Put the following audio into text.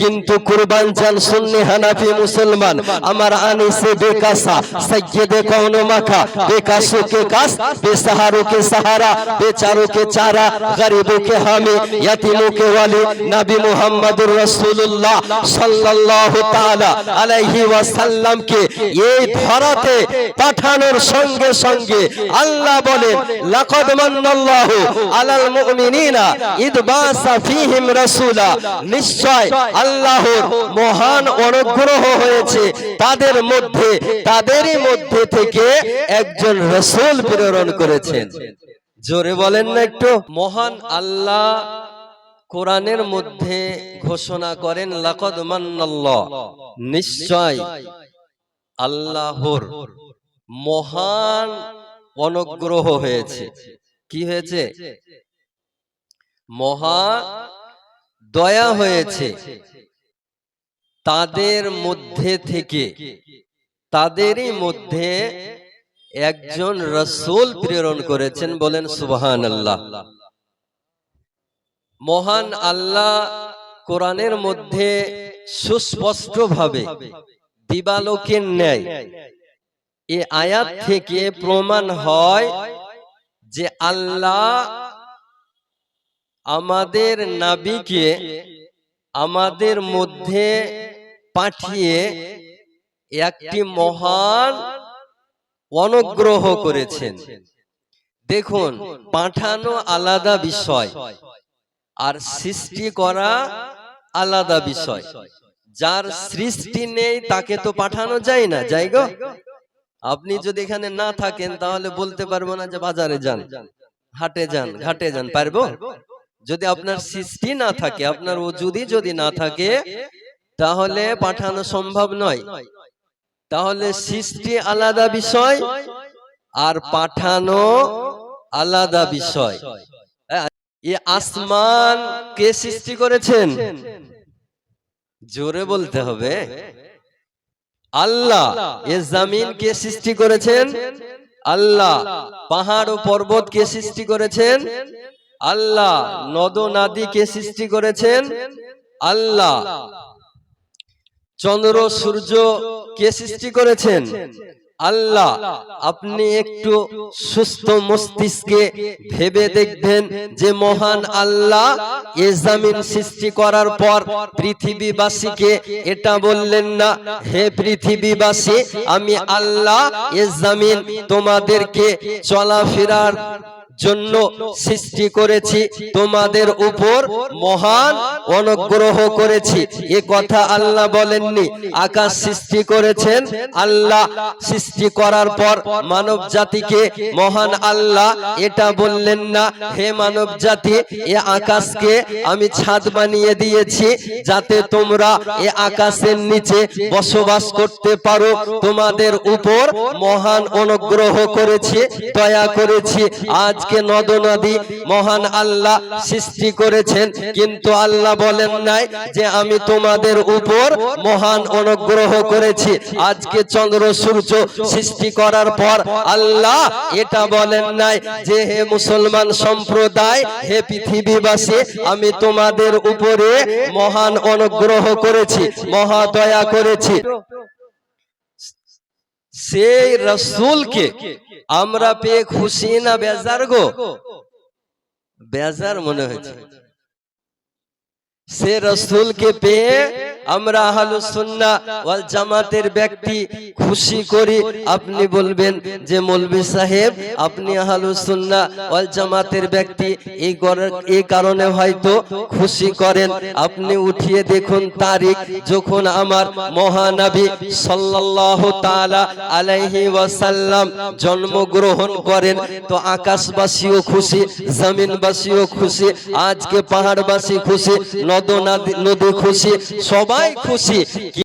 কিন্তু কুরবান চান সুন্নি হানাফি মুসলমান। আমার আনিসে বেকাসা সৈয়দে কওনো মাখা, বেকাসু কে কাস, বেসাহারু কে সাহারা, বেচারু কে চারা, গরিবু কে হামি, ইয়াতিমু কে ওয়ালি, নবী মুহাম্মদুর রাসূলুল্লাহ সাল্লাল্লাহু তাআলা আলাইহি ওয়াসাল্লাম কে এই ধরাতে পাঠানোর সঙ্গে সঙ্গে আল্লাহ বলেন, লাকাদ মান্নাল্লাহু আলাল মুমিনিনা ইদ বাসা ফীহিম রাসূলা, নিশ্চয় আল্লাহর মহান অনুগ্রহ হয়েছে তাদের মধ্যে, তাদেরই মধ্যে থেকে একজন রাসূল প্রেরণ করেছেন। জোরে বলেন না একটু। মহান আল্লাহ কোরআনের মধ্যে ঘোষণা করেন, লাকাদ মান্নাল্লাহ, নিশ্চয় আল্লাহর মহান অনুগ্রহ হয়েছে। কি হয়েছে? মহা দয়া হয়েছে তাদের মধ্যে থেকে, তাদেরই মধ্যে একজন রাসূল প্রেরণ করেছেন। বলেন সুবহানাল্লাহ। মহান আল্লাহ কোরআনের মধ্যে সুস্পষ্ট ভাবে দিবালোকের ন্যায় এই আয়াত থেকে প্রমাণ হয় যে আল্লাহ আমাদের নবীকে আমাদের মধ্যে পাঠিয়ে একটি মহান অনুগ্রহ করেছেন। দেখুন, পাঠানো আলাদা বিষয় আর সৃষ্টি করা আলাদা বিষয়। যার সৃষ্টি নেই তাকে তো পাঠানো যায় না, যাই গো। আপনি যদি এখানে না থাকেন তাহলে বলতে পারবো না যে বাজারে যান, হাটে যান, ঘাটে যান, পারবো? যদি আপনার সৃষ্টি না থাকে, আপনার ওজুদি যদি না থাকে, তাহলে পাঠানো সম্ভব নয়। তাহলে সৃষ্টি আলাদা বিষয় আর পাঠানো আলাদা বিষয়। এই আসমান কে সৃষ্টি করেছেন? জোরে বলতে হবে। আল্লাহ। এ জমিন কে সৃষ্টি করেছেন? আল্লাহ। পাহাড় ও পর্বত কে সৃষ্টি করেছেন? আল্লাহ। নদ নদী কে সৃষ্টি করেছেন? আল্লাহ। চন্দ্র সূর্য কে সৃষ্টি করেছেন? আল্লাহ। আপনি একটু সুস্থ মস্তিষ্কে ভেবে দেখবেন যে মহান আল্লাহ এ জমিন সৃষ্টি করার পর পৃথিবীবাসীকে এটা বললেন না, হে পৃথিবীবাসী, আমি আল্লাহ এ জমিন তোমাদেরকে চলাফেরার জন্য সৃষ্টি করেছি, তোমাদের উপর মহান অনুগ্রহ করেছি। এ কথা আল্লাহ বলেননি। আকাশ সৃষ্টি করেছেন আল্লাহ। সৃষ্টি করার পর মানব জাতিকে মহান আল্লাহ এটা বললেন না, হে মানব জাতি, এ আকাশকে আমি ছাদ বানিয়ে দিয়েছি যাতে তোমরা এ আকাশের নিচে বসবাস করতে পারো, তোমাদের উপর মহান অনুগ্রহ করেছি, দয়া করেছি। আজ নদ নদী মহান আল্লাহ সৃষ্টি করেছেন, কিন্তু আল্লাহ বলেন নাই যে আমি তোমাদের উপর মহান অনুগ্রহ করেছি। আজকে চন্দ্র সূর্য সৃষ্টি করার পর আল্লাহ এটা বলেন নাই যে হে মুসলমান সম্প্রদায়, হে পৃথিবীবাসী, আমি তোমাদের উপরে মহান অনুগ্রহ করেছি, মহা দয়া করেছি। সেই রাসূলকে আমরা পেয়ে খুশি না বেজার গো? বেজার মনে হয়েছে। সে রাসূলকে পেয়ে আমরা আহলুস সুন্নাহ ওয়াল জামাতের ব্যক্তি খুশি করি। আপনি বলবেন যে মৌলভী সাহেব, আপনি আহলুস সুন্নাহ ওয়াল জামাতের ব্যক্তি, এই কারণে হয়তো খুশি করেন। আপনি উঠিয়ে দেখুন তারিখ যখন আমার মহানবী সাল্লাল্লাহু তাআলা আলাইহি ওয়াসাল্লাম জন্মগ্রহণ করেন, তো আকাশবাসীও খুশি, জমিনবাসীও খুশি, আজকে পাহাড়বাসী খুশি, নদ নদী খুশি, সবাই খুশি।